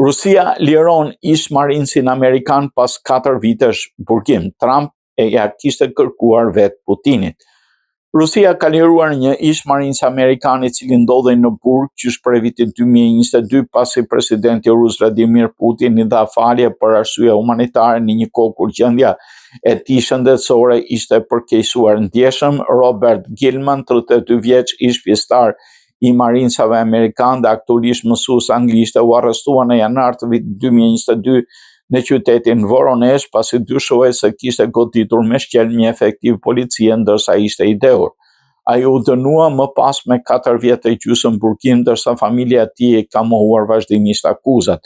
Rusia liron ish-marinësin Amerikan pas 4 vitesh burgim. Trump ja kishte kërkuar vetë Putinit. Rusia ka liruar një ish-marinës Amerikan i cili ndodhej në burg qysh për vitin 2022 pasi presidenti rus Vladimir Putin i dha falje për arsye humanitare në një kohë kur gjendja e tij shëndetësore ishte përkeqësuar. Ndjeshëm Robert Gilman, 32 vjeç, ish pjesëtar i marinsave amerikan dhe aktualisht mësues anglishte, u arrestuan në janar të vitit 2022 në qytetin Voronezh pasi dyshohej se kishte goditur me shkelm një efektiv policie ndërsa ishte i dehur. Ai u dënua më pas me 4 vjet e gjysmë burgim, ndërsa familja e tij ka mohuar vazhdimisht akuzat.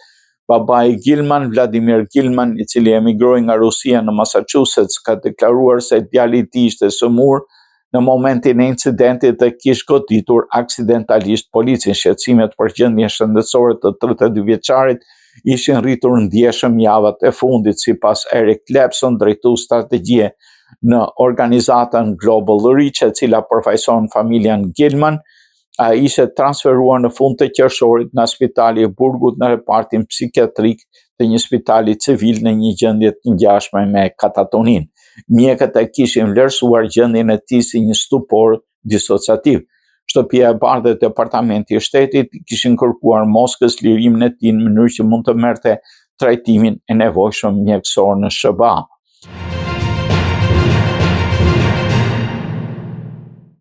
Babai Gilman, Vladimir Gilman, i cili emigroi nga Rusia në Massachusetts, ka deklaruar se djali i tij ishte sëmurë në momentin e incidentit dhe kishte goditur aksidentalisht policin. Shqetësimet për gjendjen shëndetësore të 32 vjeçarit ishin rritur ndjeshëm javat e fundit, sipas Eric Clapson, drejtues strategjie në organizatën Global Reach, e cila përfaqëson familjen Gilman. Ai ishte transferuar në fund të qershorit nga spitali i Burgut në repartin psikiatrik të një spitali civil në një gjendje të ngjashme me katatonin. Mjekët e kishin vlerësuar gjendjen e tij si një stupor disociativ. Shtëpia e bardhë dhe departamenti i shtetit kishin kërkuar Moskës lirimin e tij në mënyrë që mund të merrte trajtimin e nevojshëm mjekësor në SBA.